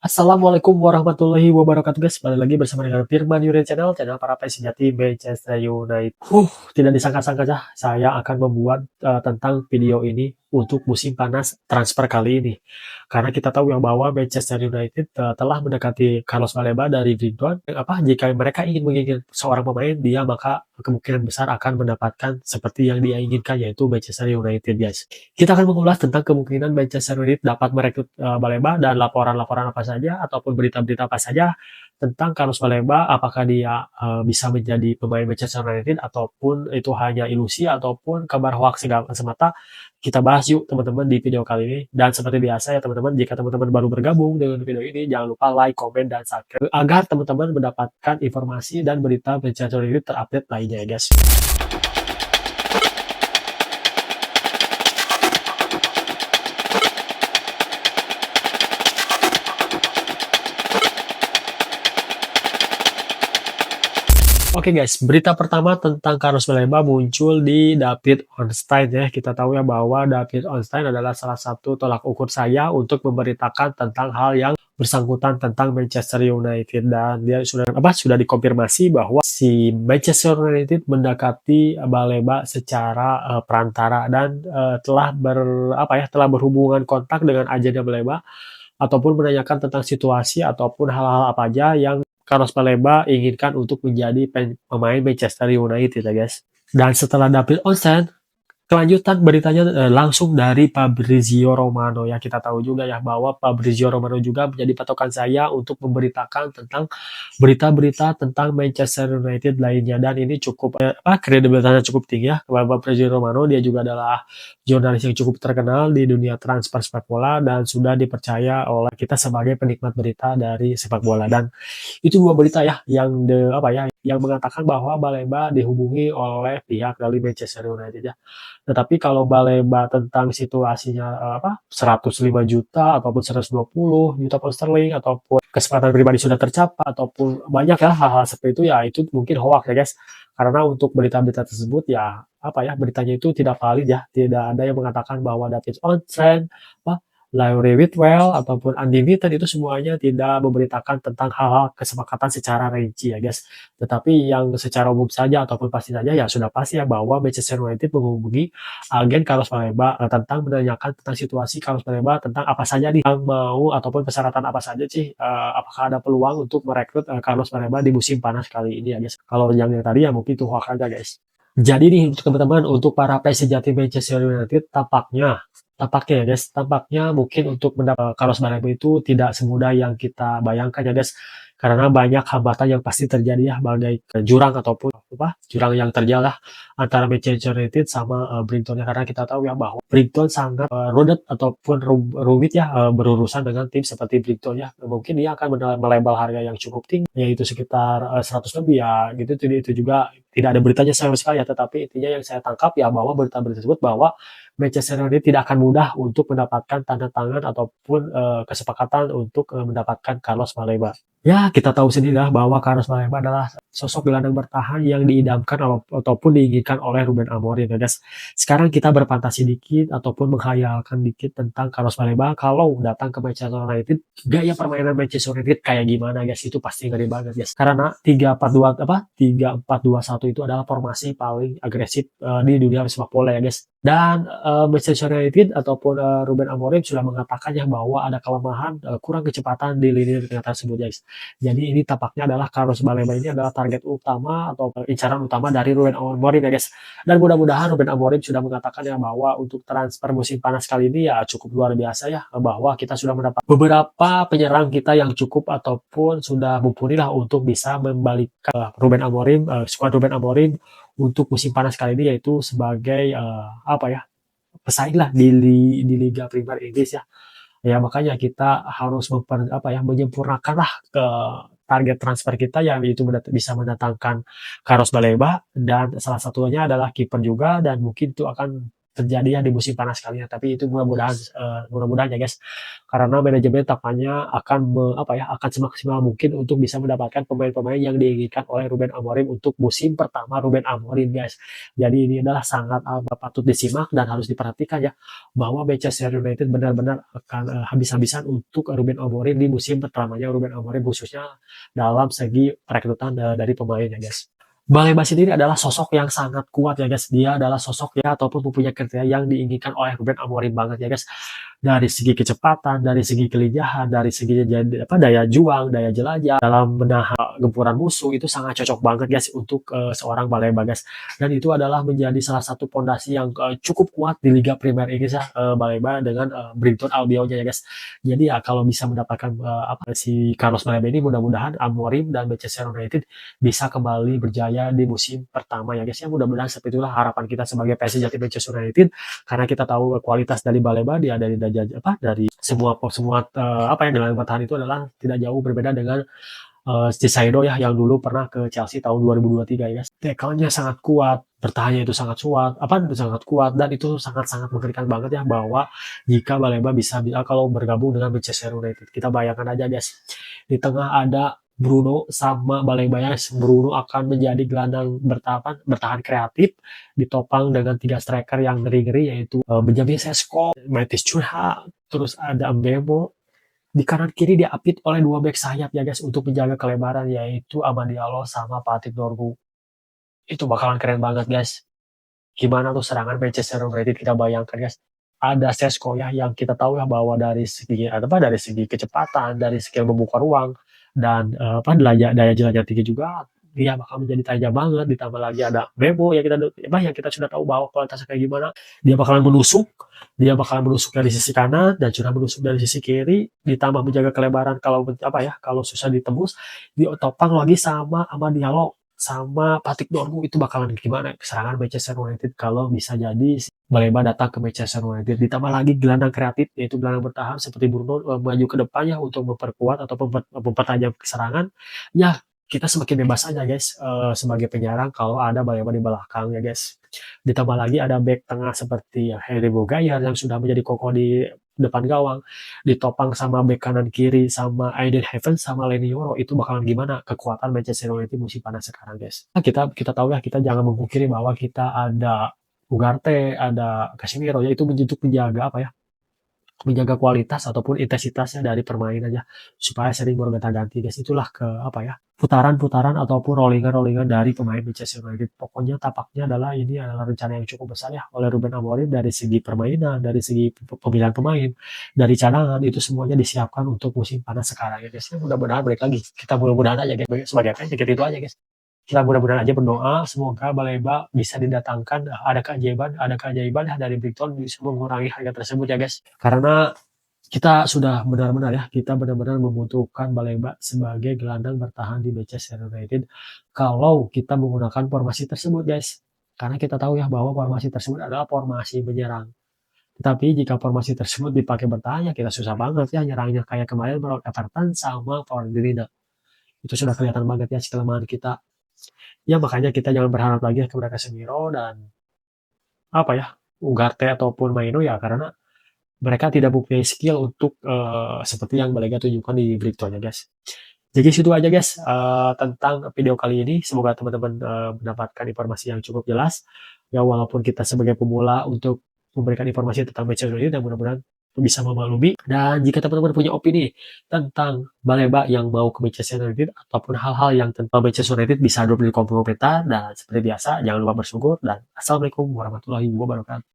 Assalamualaikum warahmatullahi wabarakatuh guys. Balik lagi bersama dengan Firman Yuri channel para fans sejati Manchester United. Tidak disangka-sangka saya akan membuat tentang video ini untuk musim panas transfer kali ini. Karena kita tahu yang bahwa Manchester United telah mendekati Carlos Baleba dari Brighton. Jika mereka ingin menginginkan seorang pemain, dia maka kemungkinan besar akan mendapatkan seperti yang dia inginkan, yaitu Manchester United guys. Kita akan mengulas tentang kemungkinan Manchester United dapat merekrut Baleba dan laporan-laporan apa saja ataupun berita-berita apa saja tentang Carlos Baleba, apakah dia bisa menjadi pemain Manchester United ataupun itu hanya ilusi ataupun kabar hoax semata. Kita bahas yuk teman-teman di video kali ini. Dan seperti biasa ya teman-teman, jika teman-teman baru bergabung dengan video ini, jangan lupa like, komen, dan subscribe agar teman-teman mendapatkan informasi dan berita Manchester United terupdate lainnya ya guys. Oke guys, berita pertama tentang Carlos Baleba muncul di David Ornstein ya. Kita tahu ya bahwa David Ornstein adalah salah satu tolak ukur saya untuk memberitakan tentang hal yang bersangkutan tentang Manchester United, dan dia sudah dikonfirmasi bahwa si Manchester United mendekati Baleba secara perantara dan telah berhubungan kontak dengan agennya Baleba ataupun menanyakan tentang situasi ataupun hal-hal apa aja yang Carlos Baleba inginkan untuk menjadi pemain Manchester United ya guys. Dan setelah David Ornstein, kelanjutan beritanya langsung dari Fabrizio Romano ya. Kita tahu juga ya bahwa Fabrizio Romano juga menjadi patokan saya untuk memberitakan tentang berita-berita tentang Manchester United lainnya, dan ini cukup kredibilitasnya cukup tinggi ya. Fabrizio Romano dia juga adalah jurnalis yang cukup terkenal di dunia transfer sepak bola dan sudah dipercaya oleh kita sebagai penikmat berita dari sepak bola. Dan itu dua berita ya yang mengatakan bahwa Baleba dihubungi oleh pihak dari Manchester United ya. Tetapi kalau Baleba tentang situasinya 105 juta ataupun 120 juta pound sterling ataupun kesempatan pribadi sudah tercapai ataupun banyak ya hal-hal seperti itu ya, itu mungkin hoax ya guys. Karena untuk berita-berita tersebut ya beritanya itu tidak valid ya. Tidak ada yang mengatakan bahwa David Ornstein, Larry Whitwell ataupun Andy Mitten itu semuanya tidak memberitakan tentang hal-hal kesepakatan secara rinci ya guys. Tetapi yang secara umum saja ataupun pasti saja ya sudah pasti ya bahwa Manchester United menghubungi agen Carlos Baleba tentang menanyakan tentang situasi Carlos Baleba tentang apa saja nih yang mau ataupun persyaratan apa saja sih, apakah ada peluang untuk merekrut Carlos Baleba di musim panas kali ini ya guys. Kalau yang tadi ya mungkin itu hoax aja guys. Jadi nih teman-teman, untuk para fans sejati Manchester United tampaknya ya guys, tampaknya mungkin untuk mendapat Carlos Baleba itu tidak semudah yang kita bayangkan ya guys, karena banyak hambatan yang pasti terjadi ya, bagai jurang ataupun jurang yang terjal lah antara Manchester United sama Brighton ya. Karena kita tahu ya bahwa Brighton sangat rudet ataupun rumit ya berurusan dengan tim seperti Brighton ya. Mungkin dia akan melebel harga yang cukup tinggi, yaitu sekitar 100 lebih ya gitu. Itu juga tidak ada beritanya sama sekali ya, tetapi intinya yang saya tangkap ya bahwa berita-berita tersebut bahwa Manchester United tidak akan mudah untuk mendapatkan tanda tangan ataupun kesepakatan untuk mendapatkan Carlos Baleba. Ya, kita tahu sendiri lah bahwa Carlos Baleba adalah sosok gelandang bertahan yang diidamkan ataupun diinginkan oleh Ruben Amorim ya guys. Sekarang kita berfantasi dikit ataupun menghayalkan dikit tentang Carlos Baleba kalau datang ke Manchester United, gaya permainan Manchester United kayak gimana guys, itu pasti ngeri banget guys. Karena 3-4-2 itu adalah formasi paling agresif di dunia sepak bola ya guys. Dan Manchester United ataupun Ruben Amorim sudah mengatakannya bahwa ada kelemahan kurang kecepatan di lini tengah tersebut guys. Jadi ini tampaknya adalah Carlos Baleba ini adalah target utama atau incaran utama dari Ruben Amorim ya guys. Dan mudah-mudahan Ruben Amorim sudah mengatakan ya bahwa untuk transfer musim panas kali ini ya cukup luar biasa ya, bahwa kita sudah mendapat beberapa penyerang kita yang cukup ataupun sudah mumpuni lah untuk bisa membalikkan Ruben Amorim, skuad Ruben Amorim untuk musim panas kali ini, yaitu sebagai pesaing lah di Liga Primer Inggris ya. Ya makanya kita harus menyempurnakan lah ke target transfer kita yang itu bisa mendatangkan Carlos Baleba, dan salah satunya adalah kiper juga, dan mungkin itu akan terjadi ya di musim panas kali ya. Tapi itu mudah-mudahan ya guys, karena manajemen tampaknya akan akan semaksimal mungkin untuk bisa mendapatkan pemain-pemain yang diinginkan oleh Ruben Amorim untuk musim pertama Ruben Amorim guys. Jadi ini adalah sangat patut disimak dan harus diperhatikan ya, bahwa Manchester United benar-benar akan habis-habisan untuk Ruben Amorim di musim pertamanya Ruben Amorim, khususnya dalam segi perekrutan dari pemain ya guys. Baleba sendiri adalah sosok yang sangat kuat ya guys. Dia adalah sosok ya ataupun mempunyai kriteria yang diinginkan oleh Ruben Amorim banget ya guys. Dari segi kecepatan, dari segi kelincahan, dari segi daya juang, daya jelajah dalam menahan gempuran musuh, itu sangat cocok banget guys untuk seorang Baleba guys. Dan itu adalah menjadi salah satu pondasi yang cukup kuat di Liga Premier Inggris ya, Baleba dengan Brighton Albion ya guys. Jadi ya kalau bisa mendapatkan si Carlos Baleba ini, mudah-mudahan Amorim dan Manchester United bisa kembali berjaya di musim pertama ya guys ya. Mudah-mudahan seperti itulah harapan kita sebagai fans sejati Manchester United, karena kita tahu kualitas dari Baleba, dia dari semua yang dengan bertahan itu adalah tidak jauh berbeda dengan Caicedo ya, yang dulu pernah ke Chelsea tahun 2023 ya guys. Tackle-nya sangat kuat, bertahannya itu sangat kuat, dan itu sangat-sangat mengerikan banget ya, bahwa jika Baleba bisa kalau bergabung dengan Manchester United. Kita bayangkan aja guys, di tengah ada Bruno sama Baleba ya. Bruno akan menjadi gelandang bertahan kreatif, ditopang dengan 3 striker yang ngeri-ngeri, yaitu Benjamin Sesko, Matis Cunha, terus ada Mbemo. Di kanan kiri diapit oleh 2 back sayap ya guys untuk menjaga kelebaran, yaitu Amad Diallo sama Patrick Dorgu. Itu bakalan keren banget guys. Gimana tuh serangan Manchester United, kita bayangkan guys. Ada Sesko ya, yang kita tahu ya bahwa dari segi kecepatan, dari skill membuka ruang, dan daya jelajah tinggi juga, dia bakal menjadi tajam banget. Ditambah lagi ada Memo yang kita sudah tahu bahwa kualitasnya kayak gimana. Dia bakalan menusuk dari sisi kanan dan juga menusuk dari sisi kiri, ditambah menjaga kelebaran kalau susah ditembus, ditopang lagi sama Amad Diallo sama Patrick Dorgu. Itu bakalan gimana serangan Manchester United kalau bisa jadi Baleba datang ke Manchester United. Ditambah lagi gelandang kreatif, yaitu gelandang bertahan seperti Bruno maju ke depannya untuk memperkuat atau mempertajam serangan ya. Kita semakin bebas aja guys sebagai penyerang kalau ada Baleba di belakang ya guys. Ditambah lagi ada back tengah seperti Harry Maguire yang sudah menjadi kokoh di depan gawang, ditopang sama back kanan kiri sama Aiden Heavens sama Leny Yoro. Itu bakalan gimana kekuatan Manchester United musim panas sekarang guys. Nah, kita tahu ya, kita jangan memungkiri bahwa kita ada Ugarte, ada Casemiro, yaitu untuk menjaga kualitas ataupun intensitasnya dari permainan aja, supaya sering bergonta-ganti guys. Itulah putaran-putaran ataupun rollingan dari pemain Manchester United. Pokoknya tapaknya ini adalah rencana yang cukup besar ya oleh Ruben Amorim, dari segi permainan, dari segi pemilihan pemain, dari cadangan, itu semuanya disiapkan untuk musim panas sekarang ya guys. Mudah-mudahan balik lagi, kita mudah-mudahan aja guys, sebagai fans itu aja guys. Kita mudah-mudahan aja berdoa semoga Baleba bisa didatangkan, ada keajaiban dari Brighton bisa mengurangi harga tersebut ya guys. Karena kita benar-benar membutuhkan Baleba sebagai gelandang bertahan di Manchester United kalau kita menggunakan formasi tersebut guys. Karena kita tahu ya bahwa formasi tersebut adalah formasi menyerang. Tetapi jika formasi tersebut dipakai bertahan ya kita susah banget ya nyerangnya, kayak kemarin melawan Everton sama Fiorentina. Itu sudah kelihatan banget ya kelemahan kita. Ya makanya kita jangan berharap lagi kepada Casemiro dan Ugarte ataupun Maino ya, karena mereka tidak mempunyai skill untuk seperti yang Baleba tunjukkan di Brighton ya guys. Jadi situ aja guys tentang video kali ini. Semoga teman-teman mendapatkan informasi yang cukup jelas ya, walaupun kita sebagai pemula untuk memberikan informasi tentang Manchester United, dan mudah-mudahan bisa memaklumi. Dan jika teman-teman punya opini tentang Baleba yang mau ke Manchester United ataupun hal-hal yang tentang Manchester United, bisa drop di kolom komentar. Dan seperti biasa jangan lupa bersyukur, dan assalamualaikum warahmatullahi wabarakatuh.